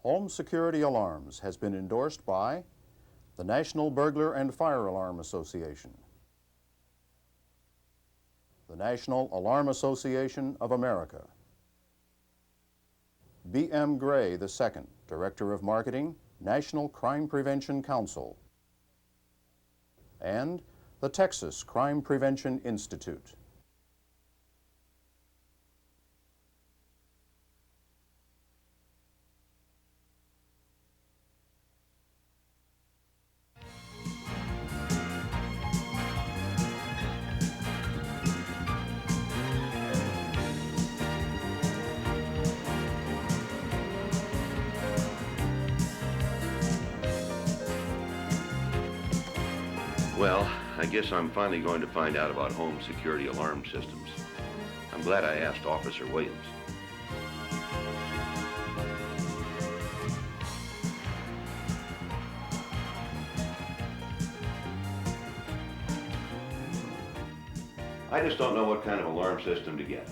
Home security alarms has been endorsed by the National Burglar and Fire Alarm Association, the National Alarm Association of America, B.M. Gray II, Director of Marketing, National Crime Prevention Council, and the Texas Crime Prevention Institute. Well, I guess I'm finally going to find out about home security alarm systems. I'm glad I asked Officer Williams. I just don't know what kind of alarm system to get.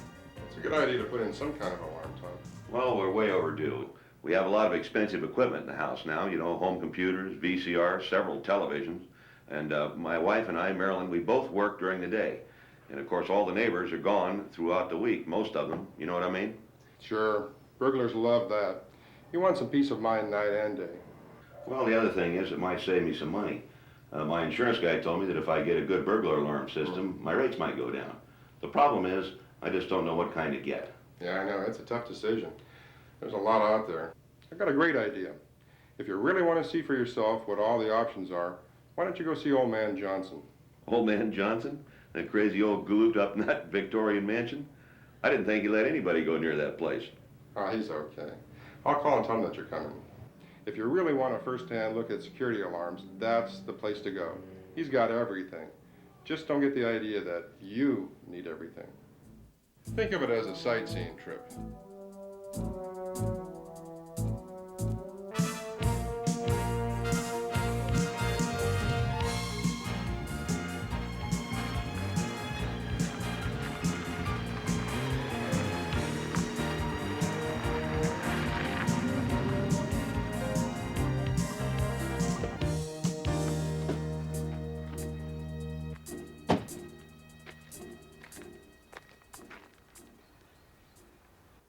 It's a good idea to put in some kind of alarm, Tom. Well, we're way overdue. We have a lot of expensive equipment in the house now, you know, home computers, VCRs, several televisions. And my wife and I, Marilyn, we both work during the day. And of course, all the neighbors are gone throughout the week, most of them. You know what I mean? Sure. Burglars love that. You want some peace of mind night and day. Well, the other thing is it might save me some money. My insurance guy told me that if I get a good burglar alarm system, my rates might go down. The problem is, I just don't know what kind to get. Yeah, I know. It's a tough decision. There's a lot out there. I've got a great idea. If you really want to see for yourself what all the options are, why don't you go see Old Man Johnson? Old Man Johnson? That crazy old galoot up in that Victorian mansion? I didn't think he let anybody go near that place. Oh, he's okay. I'll call and tell him that you're coming. If you really want a first-hand look at security alarms, that's the place to go. He's got everything. Just don't get the idea that you need everything. Think of it as a sightseeing trip.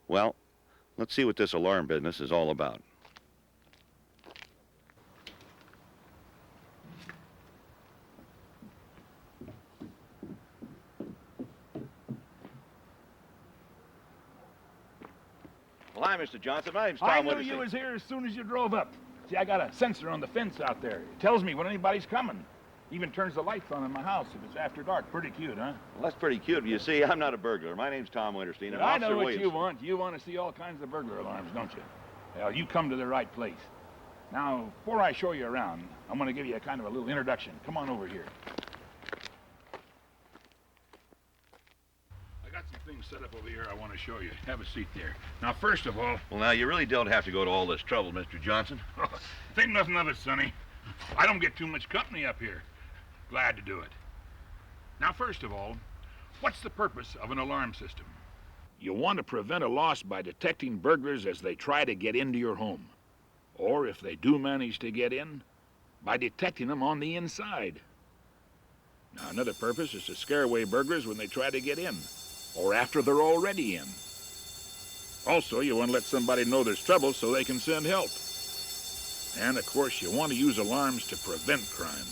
Well, let's see what this alarm business is all about. Well, hi, Mr. Johnson. My name's Tom I knew Winterstein. you was here as soon as you drove up. See, I got a sensor on the fence out there. It tells me when anybody's coming. Even turns the lights on in my house if it's after dark. Pretty cute, huh? Well, that's pretty cute. You see, I'm not a burglar. My name's Tom Winterstein. And I Officer know what Williams. you want. You want to see all kinds of burglar alarms, don't you? Well, you come to the right place. Now, before I show you around, I'm going to give you a kind of a little introduction. Come on over here. I got some things set up over here I want to show you. Have a seat there. Now, first of all... Well, now, you really don't have to go to all this trouble, Mr. Johnson. Think nothing of it, Sonny. I don't get too much company up here. Glad to do it. Now, first of all, what's the purpose of an alarm system? You want to prevent a loss by detecting burglars as they try to get into your home. Or if they do manage to get in, by detecting them on the inside. Now, another purpose is to scare away burglars when they try to get in, or after they're already in. Also, you want to let somebody know there's trouble so they can send help. And, of course, you want to use alarms to prevent crime.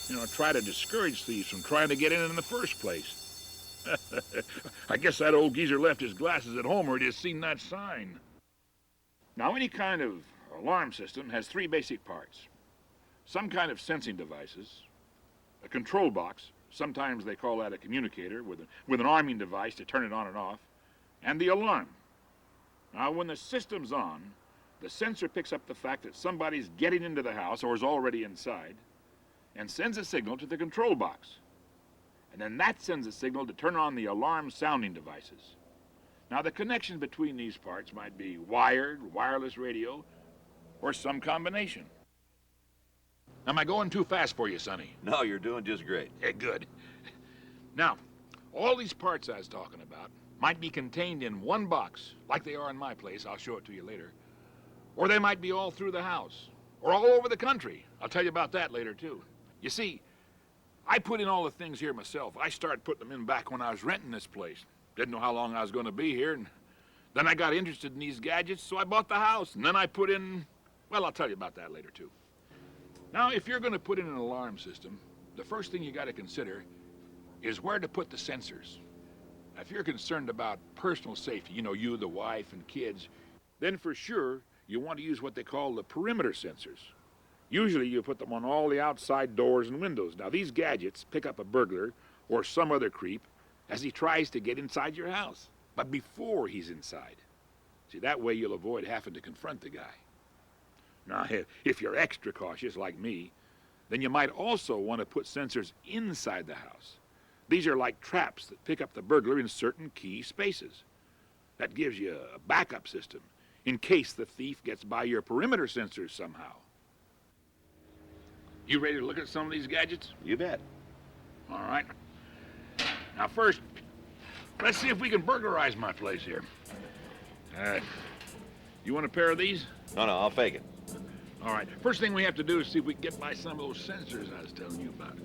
You know, try to discourage thieves from trying to get in the first place. I guess that old geezer left his glasses at home or he'd have seen that sign. Now, any kind of alarm system has three basic parts. Some kind of sensing devices, a control box, sometimes they call that a communicator, with an arming device to turn it on and off, and the alarm. Now, when the system's on, the sensor picks up the fact that somebody's getting into the house or is already inside, and sends a signal to the control box. And then that sends a signal to turn on the alarm sounding devices. Now, the connection between these parts might be wired, wireless radio, or some combination. Am I going too fast for you, Sonny? No, you're doing just great. Yeah, good. Now, all these parts I was talking about might be contained in one box, like they are in my place, I'll show it to you later, Or they might be all through the house, or all over the country. I'll tell you about that later, too. You see, I put in all the things here myself. I started putting them in back when I was renting this place. Didn't know how long I was going to be here, and then I got interested in these gadgets, so I bought the house, and then I put in, well, I'll tell you about that later, too. Now, if you're going to put in an alarm system, the first thing you got to consider is where to put the sensors. Now, if you're concerned about personal safety, you know, you, the wife, and kids, then for sure, you want to use what they call the perimeter sensors. Usually you put them on all the outside doors and windows. Now these gadgets pick up a burglar or some other creep as he tries to get inside your house, but before he's inside. See, that way you'll avoid having to confront the guy. Now, if you're extra cautious like me, then you might also want to put sensors inside the house. These are like traps that pick up the burglar in certain key spaces. That gives you a backup system in case the thief gets by your perimeter sensors somehow. You ready to look at some of these gadgets? You bet. All right. Now first, let's see if we can burglarize my place here. You want a pair of these? No, I'll fake it. All right. First thing we have to do is see if we can get by some of those sensors I was telling you about.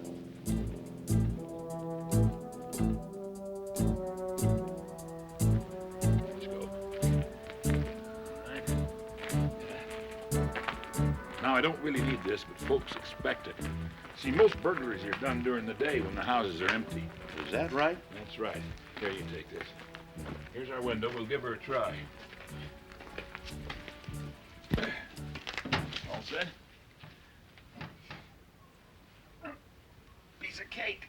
Let's go. All right. Now, I don't really need this, but folks expect it. See, most burglaries are done during the day when the houses are empty. Is that right? That's right. Here, you take this. Here's our window. We'll give her a try. All set? Piece of cake.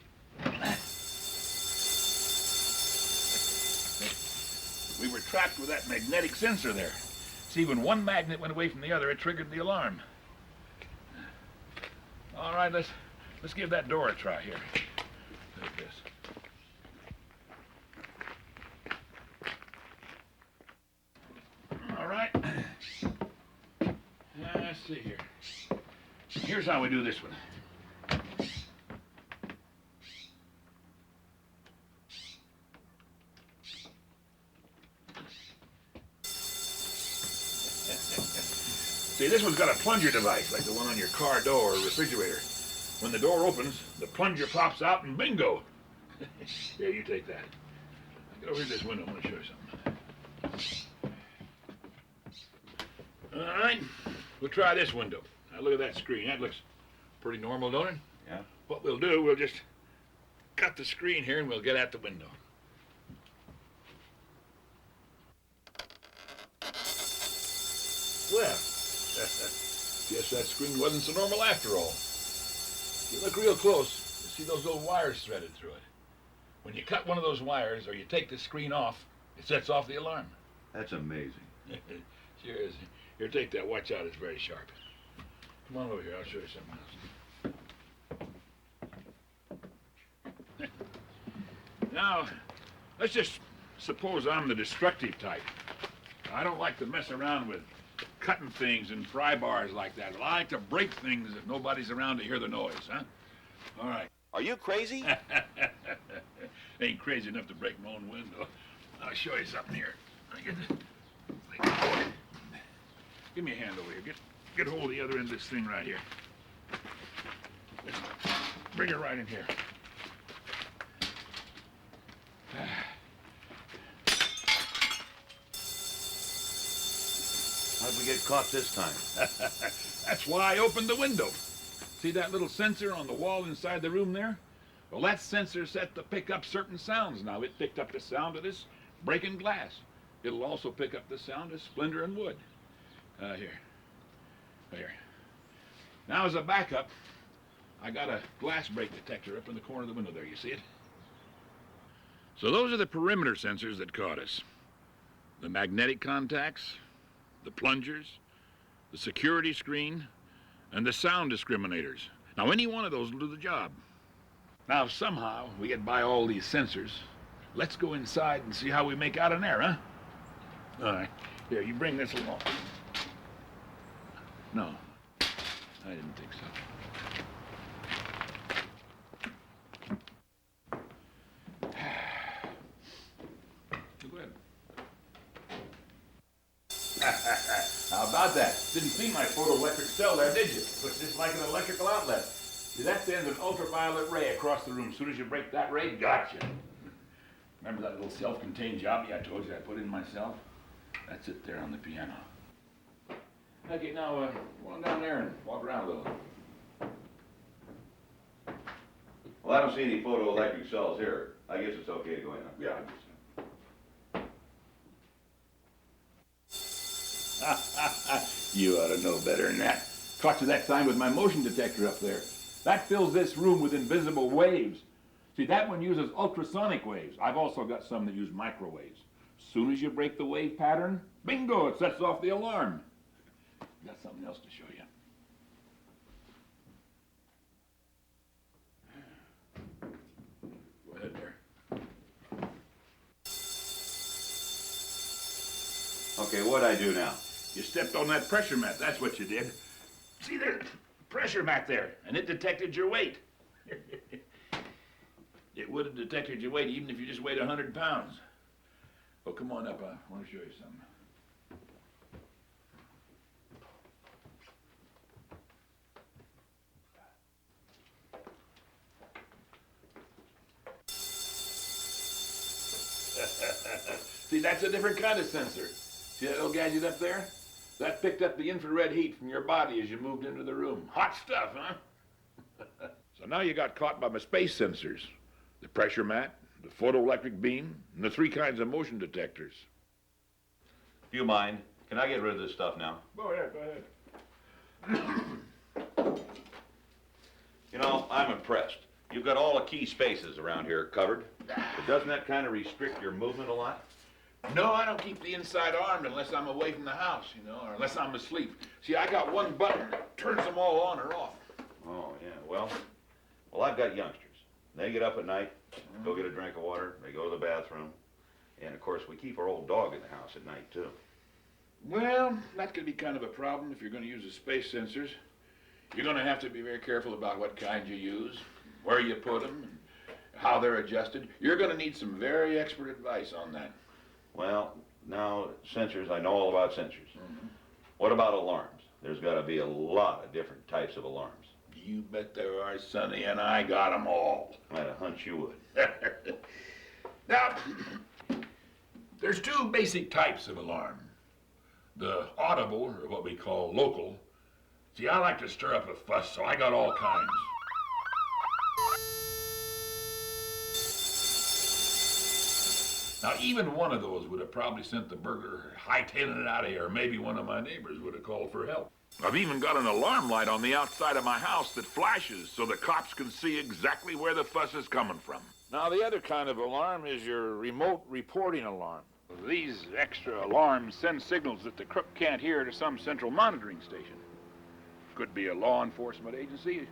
We were trapped with that magnetic sensor there. See, when one magnet went away from the other, it triggered the alarm. All right, let's give that door a try here. Take this. All right. Let's see here. Here's how we do this one. See, this one's got a plunger device like the one on your car door or refrigerator. When the door opens, the plunger pops out and bingo. Here, you take that. Get over to this window. I want to show you something. All right, we'll try this window. Now look at that screen. That looks pretty normal, don't it? Yeah. What we'll do, we'll just cut the screen here and we'll get at the window. Well, guess that screen wasn't so normal after all. If you look real close, you see those little wires threaded through it. When you cut one of those wires or you take the screen off, it sets off the alarm. That's amazing. Sure is. Here, take that. Watch out, it's very sharp. Come on over here, I'll show you something else. Now, let's just suppose I'm the destructive type. I don't like to mess around with cutting things and pry bars like that. I like to break things if nobody's around to hear the noise, huh? All right. Are you crazy? Ain't crazy enough to break my own window. I'll show you something here. Give me a hand over here. Get hold of the other end of this thing right here. Bring it right in here. How'd we get caught this time? That's why I opened the window. See that little sensor on the wall inside the room there? Well, that sensor's set to pick up certain sounds. Now, it picked up the sound of this breaking glass. It'll also pick up the sound of splintering wood. Here. Now, as a backup, I got a glass break detector up in the corner of the window there. You see it? So those are the perimeter sensors that caught us. The magnetic contacts, the plungers, the security screen, and the sound discriminators. Now, any one of those will do the job. Now, if somehow we get by all these sensors, let's go inside and see how we make out in there, huh? All right. Here, you bring this along. No, I didn't think so. Go ahead. How about about that? Didn't see my photoelectric cell there, did you? Looks just like an electrical outlet. See, that sends an ultraviolet ray across the room. As soon as you break that ray, gotcha. Remember that little self-contained jobby I told you I put in myself? That's it there on the piano. Okay, now, go on down there and walk around a little. Well, I don't see any photoelectric cells here. I guess it's okay to go in. Yeah, I guess so. You ought to know better than that. Caught you that time with my motion detector up there. That fills this room with invisible waves. See, that one uses ultrasonic waves. I've also got some that use microwaves. As soon as you break the wave pattern, bingo, it sets off the alarm. Got something else to show you. Go ahead there. Okay, what'd I do now? You stepped on that pressure mat, that's what you did. See, there's a pressure mat there, and it detected your weight. It would have detected your weight even if you just weighed 100 pounds. Oh, come on up, I want to show you something. See, that's a different kind of sensor. See that little gadget up there? That picked up the infrared heat from your body as you moved into the room. Hot stuff, huh? So now you got caught by my space sensors. The pressure mat, the photoelectric beam, and the 3 kinds of motion detectors. Do you mind? Can I get rid of this stuff now? Go ahead, go ahead. You know, I'm impressed. You've got all the key spaces around here covered. But doesn't that kind of restrict your movement a lot? No, I don't keep the inside armed unless I'm away from the house, you know, or unless I'm asleep. See, I got one button that turns them all on or off. Oh, yeah, well, I've got youngsters. They get up at night, go get a drink of water, they go to the bathroom. And, of course, we keep our old dog in the house at night, too. Well, that could be kind of a problem if you're going to use the space sensors. You're going to have to be very careful about what kind you use, where you put them, and how they're adjusted. You're going to need some very expert advice on that. Well, now, sensors, I know all about sensors. What about alarms? There's got to be a lot of different types of alarms. You bet there are, Sonny, and I got them all. I had a hunch you would. Now, there's 2 basic types of alarm. The audible, or what we call local. See, I like to stir up a fuss, so I got all kinds. Now, even one of those would have probably sent the burglar hightailing it out of here, or maybe one of my neighbors would have called for help. I've even got an alarm light on the outside of my house that flashes so the cops can see exactly where the fuss is coming from. Now, the other kind of alarm is your remote reporting alarm. These extra alarms send signals that the crook can't hear to some central monitoring station. Could be a law enforcement agency,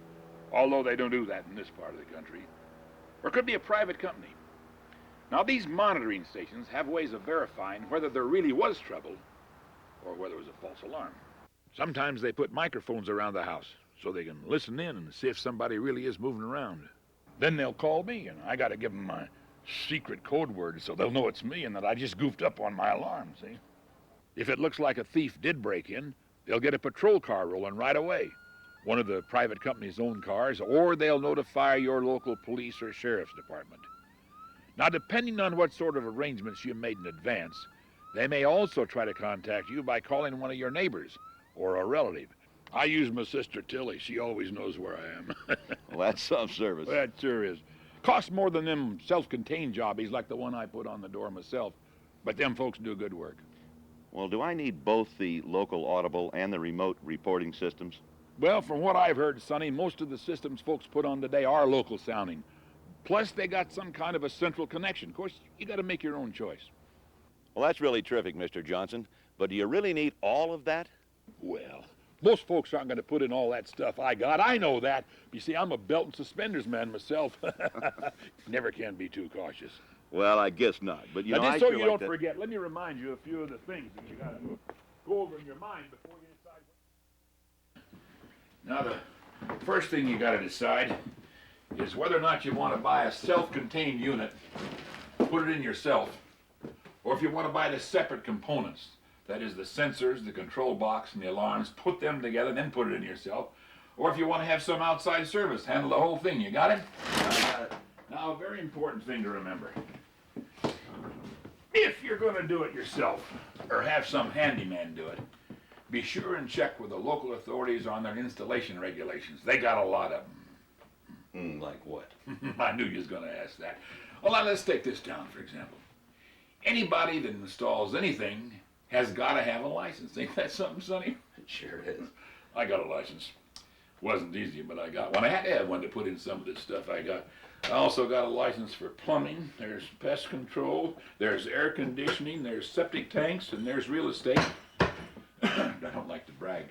although they don't do that in this part of the country. Or it could be a private company. Now, these monitoring stations have ways of verifying whether there really was trouble or whether it was a false alarm. Sometimes they put microphones around the house so they can listen in and see if somebody really is moving around. Then they'll call me, and I got to give them my secret code word so they'll know it's me and that I just goofed up on my alarm, see? If it looks like a thief did break in, they'll get a patrol car rolling right away, one of the private company's own cars, or they'll notify your local police or sheriff's department. Now, depending on what sort of arrangements you made in advance, they may also try to contact you by calling one of your neighbors or a relative. I use my sister Tilly. She always knows where I am. Well, that's some service. That sure is. Costs more than them self-contained jobbies like the one I put on the door myself, but them folks do good work. Well, do I need both the local audible and the remote reporting systems? Well, from what I've heard, Sonny, most of the systems folks put on today are local sounding. Plus, they got some kind of a central connection. Of course, you got to make your own choice. Well, that's really terrific, Mr. Johnson. But do you really need all of that? Well, most folks aren't going to put in all that stuff I got. I know that. You see, I'm a belt and suspenders man myself. Never can be too cautious. Well, I guess not. But, you Now, know, just I so sure you like don't that. forget, let me remind you a few of the things that you got to go over in your mind before you decide. Now, the first thing you got to decide is whether or not you want to buy a self-contained unit, put it in yourself, or if you want to buy the separate components, that is the sensors, the control box, and the alarms, put them together, then put it in yourself. Or if you want to have some outside service, handle the whole thing. You got it? Now, a very important thing to remember. If you're going to do it yourself, or have some handyman do it, be sure and check with the local authorities on their installation regulations. They got a lot of them. Like what? I knew you was going to ask that. Well, now let's take this down, for example. Anybody that installs anything has got to have a license. Ain't that something, Sonny? It sure is. I got a license. Wasn't easy, but I got one. I had to have one to put in some of this stuff I got. I also got a license for plumbing. There's pest control. There's air conditioning. There's septic tanks, and there's real estate. I don't like to brag.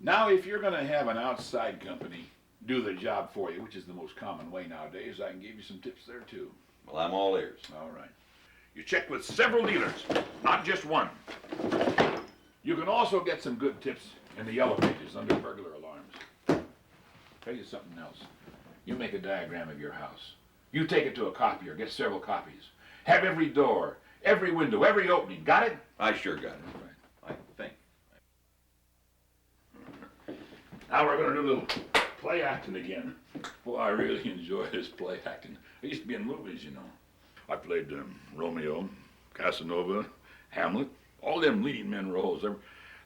Now, if you're going to have an outside company do the job for you, which is the most common way nowadays, I can give you some tips there too. Well, I'm all ears. All right. You check with several dealers, not just one. You can also get some good tips in the yellow pages under burglar alarms. Tell you something else. You make a diagram of your house. You take it to a copier, get several copies. Have every door, every window, every opening. Got it? I sure got it. Right. I think. Now we're going to do a little play acting again. Boy, I really enjoy this play acting. I used to be in movies, you know. I played Romeo, Casanova, Hamlet, all them leading men roles.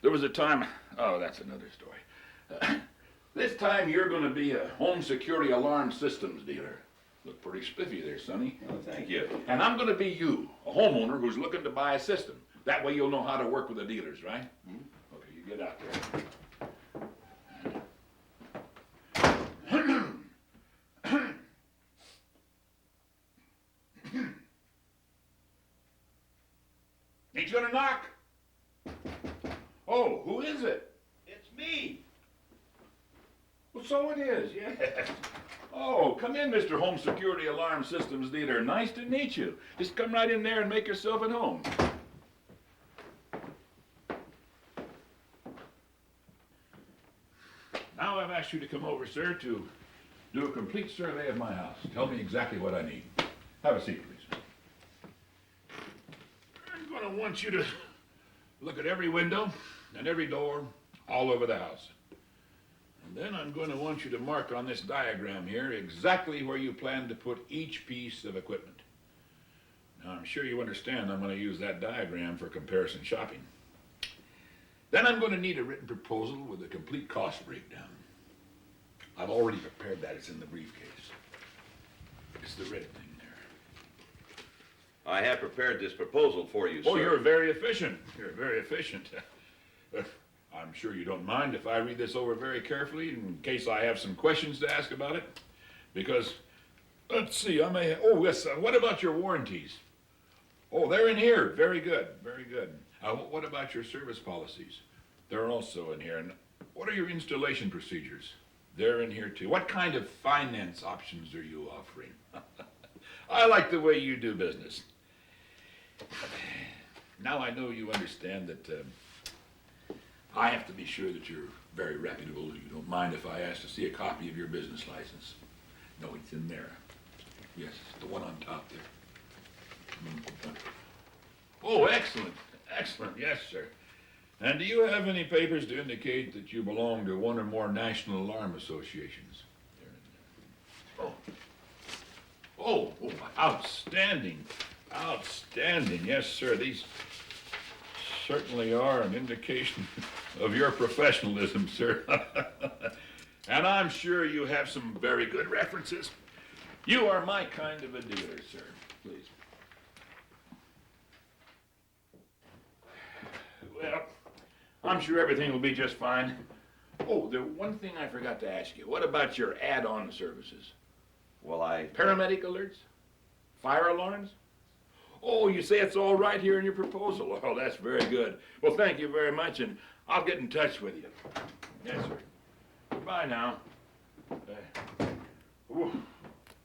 There was a time, oh, that's another story. This time you're going to be a home security alarm systems dealer. Look pretty spiffy there, Sonny. Oh, thank you. And I'm going to be you, a homeowner who's looking to buy a system. That way you'll know how to work with the dealers, right? Okay, you get out there. He's gonna knock. Oh, who is it? It's me. Well, so it is, yes. Oh, come in, Mr. Home Security Alarm Systems Dealer. Nice to meet you. Just come right in there and make yourself at home. Now I've asked you to come over, sir, to do a complete survey of my house. Tell me exactly what I need. Have a seat, please. I'm going to want you to look at every window and every door all over the house. And then I'm going to want you to mark on this diagram here exactly where you plan to put each piece of equipment. Now, I'm sure you understand I'm going to use that diagram for comparison shopping. Then I'm going to need a written proposal with a complete cost breakdown. I've already prepared that. It's in the briefcase. It's the red thing there. I have prepared this proposal for you, sir. Oh, you're very efficient. You're very efficient. I'm sure you don't mind if I read this over very carefully in case I have some questions to ask about it. Because, let's see, I may have, oh, yes, what about your warranties? Oh, they're in here. Very good, very good. What about your service policies? They're also in here. And what are your installation procedures? They're in here too. What kind of finance options are you offering? I like the way you do business. Now I know you understand that I have to be sure that you're very reputable. You don't mind if I ask to see a copy of your business license. No, it's in there. Yes, the one on top there. Oh, excellent. Excellent, yes, sir. And do you have any papers to indicate that you belong to one or more national alarm associations? Oh, outstanding. Outstanding, yes, sir. These certainly are an indication of your professionalism, sir. And I'm sure you have some very good references. You are my kind of a dealer, sir. Please. Well, I'm sure everything will be just fine. Oh, the one thing I forgot to ask you. What about your add-on services? Well, Paramedic alerts? Fire alarms? Oh, you say it's all right here in your proposal. Oh, that's very good. Well, thank you very much, and I'll get in touch with you. Yes, sir. Goodbye now.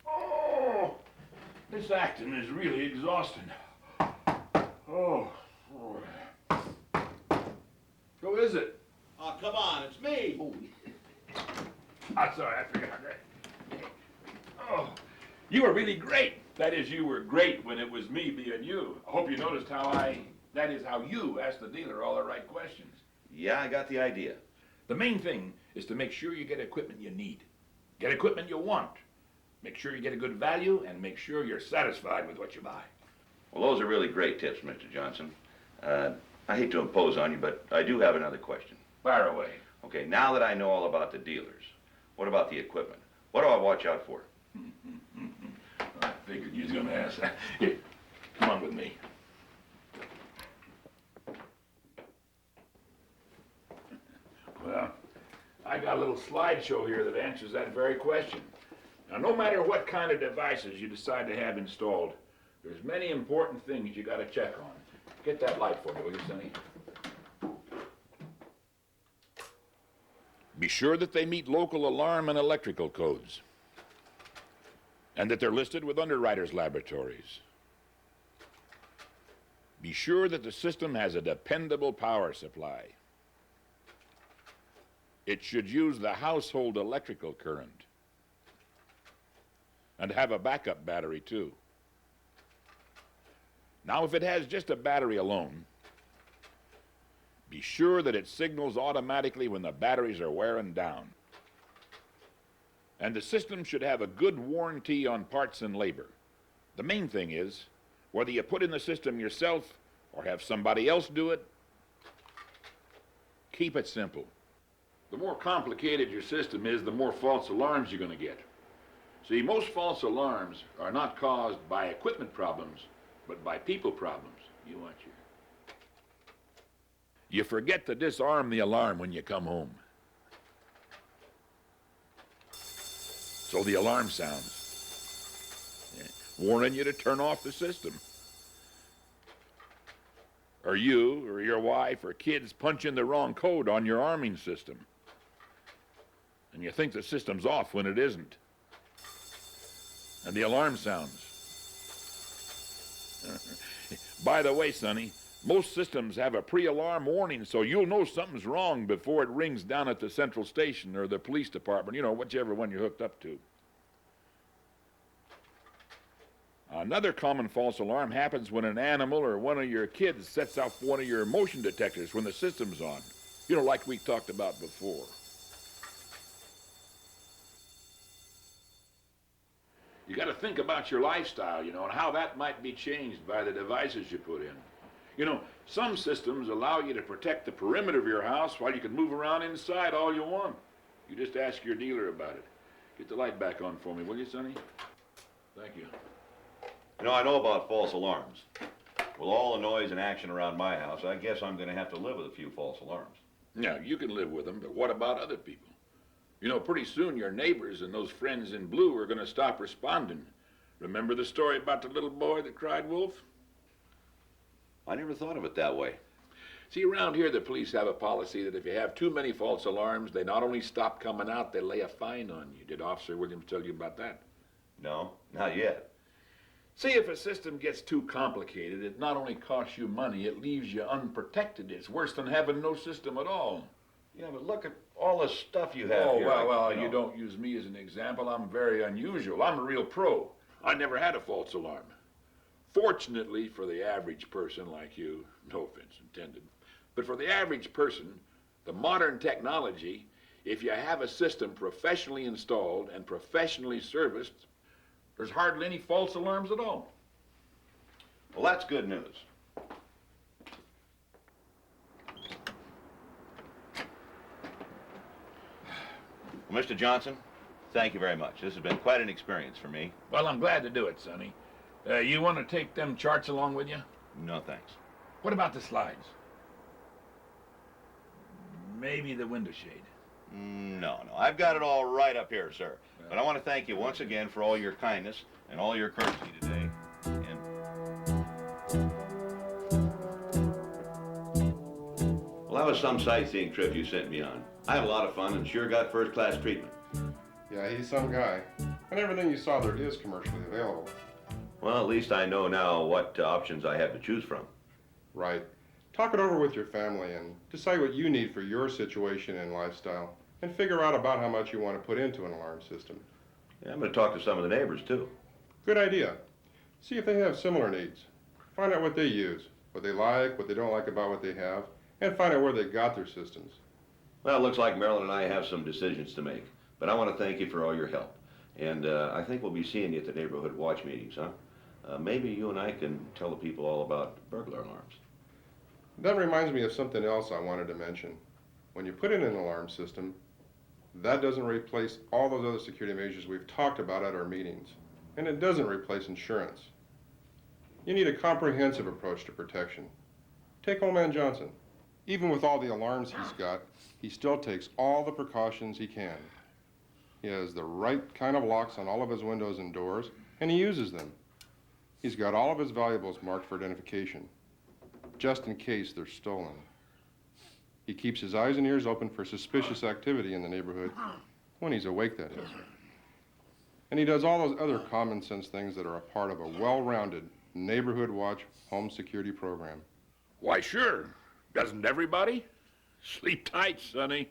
Oh, this acting is really exhausting. Oh. Who is it? Oh, come on, it's me. Oh. I'm sorry, I forgot that. Oh, you were really great. That is, you were great when it was me being you. I hope you noticed how I That is how you ask the dealer all the right questions. Yeah, I got the idea. The main thing is to make sure you get equipment you need. Get equipment you want. Make sure you get a good value, and make sure you're satisfied with what you buy. Well, those are really great tips, Mr. Johnson. I hate to impose on you, but I do have another question. Fire away. Okay, now that I know all about the dealers, what about the equipment? What do I watch out for? I figured you was gonna ask that. Here, come on with me. Well, I got a little slideshow here that answers that very question. Now, no matter what kind of devices you decide to have installed, there's many important things you gotta check on. Get that light for me, will you, Sonny? Be sure that they meet local alarm and electrical codes, and that they're listed with underwriters' laboratories. Be sure that the system has a dependable power supply. It should use the household electrical current, and have a backup battery too. Now, if it has just a battery alone, be sure that it signals automatically when the batteries are wearing down. And the system should have a good warranty on parts and labor. The main thing is, whether you put in the system yourself or have somebody else do it, keep it simple. The more complicated your system is, the more false alarms you're going to get. See, most false alarms are not caused by equipment problems, but by people problems. You forget to disarm the alarm when you come home. So the alarm sounds, warning you to turn off the system. Or you, or your wife, or kids punch in the wrong code on your arming system. And you think the system's off when it isn't. And the alarm sounds. By the way, Sonny, most systems have a pre-alarm warning, so you'll know something's wrong before it rings down at the central station or the police department, you know, whichever one you're hooked up to. Another common false alarm happens when an animal or one of your kids sets off one of your motion detectors when the system's on. You know, like we talked about before. You got to think about your lifestyle, you know, and how that might be changed by the devices you put in. You know, some systems allow you to protect the perimeter of your house while you can move around inside all you want. You just ask your dealer about it. Get the light back on for me, will you, Sonny? Thank you. You know, I know about false alarms. With all the noise and action around my house, I guess I'm going to have to live with a few false alarms. Now, you can live with them, but what about other people? You know, pretty soon your neighbors and those friends in blue are going to stop responding. Remember the story about the little boy that cried wolf? I never thought of it that way. See, around here the police have a policy that if you have too many false alarms, they not only stop coming out, they lay a fine on you. Did Officer Williams tell you about that? No, not yet. See, if a system gets too complicated, it not only costs you money, it leaves you unprotected. It's worse than having no system at all. Yeah, but look at all the stuff you have here. Well, you don't use me as an example. I'm very unusual. I'm a real pro. I never had a false alarm. Fortunately for the average person like you, no offense intended, but for the average person, the modern technology, if you have a system professionally installed and professionally serviced, there's hardly any false alarms at all. Well, that's good news. Well, Mr. Johnson, thank you very much. This has been quite an experience for me. Well, I'm glad to do it, Sonny. You want to take them charts along with you? No, thanks. What about the slides? Maybe the window shade. No. I've got it all right up here, sir. But I want to thank you once again for all your kindness and all your courtesy today. Well, that was some sightseeing trip you sent me on. I had a lot of fun and sure got first-class treatment. Yeah, he's some guy. And everything you saw there is commercially available. Well, at least I know now what options I have to choose from. Right. Talk it over with your family and decide what you need for your situation and lifestyle. And figure out about how much you want to put into an alarm system. Yeah, I'm going to talk to some of the neighbors, too. Good idea. See if they have similar needs. Find out what they use. what they like, what they don't like about what they have, and find out where they got their systems. Well, it looks like Marilyn and I have some decisions to make, but I want to thank you for all your help. And I think we'll be seeing you at the neighborhood watch meetings, huh? Maybe you and I can tell the people all about burglar alarms. That reminds me of something else I wanted to mention. When you put in an alarm system, that doesn't replace all those other security measures we've talked about at our meetings. And it doesn't replace insurance. You need a comprehensive approach to protection. Take Old Man Johnson. Even with all the alarms he's got, he still takes all the precautions he can. He has the right kind of locks on all of his windows and doors, and he uses them. He's got all of his valuables marked for identification, just in case they're stolen. He keeps his eyes and ears open for suspicious activity in the neighborhood, when he's awake, that is. And he does all those other common sense things that are a part of a well-rounded neighborhood watch home security program. Why, sure. Doesn't everybody? Sleep tight, Sonny.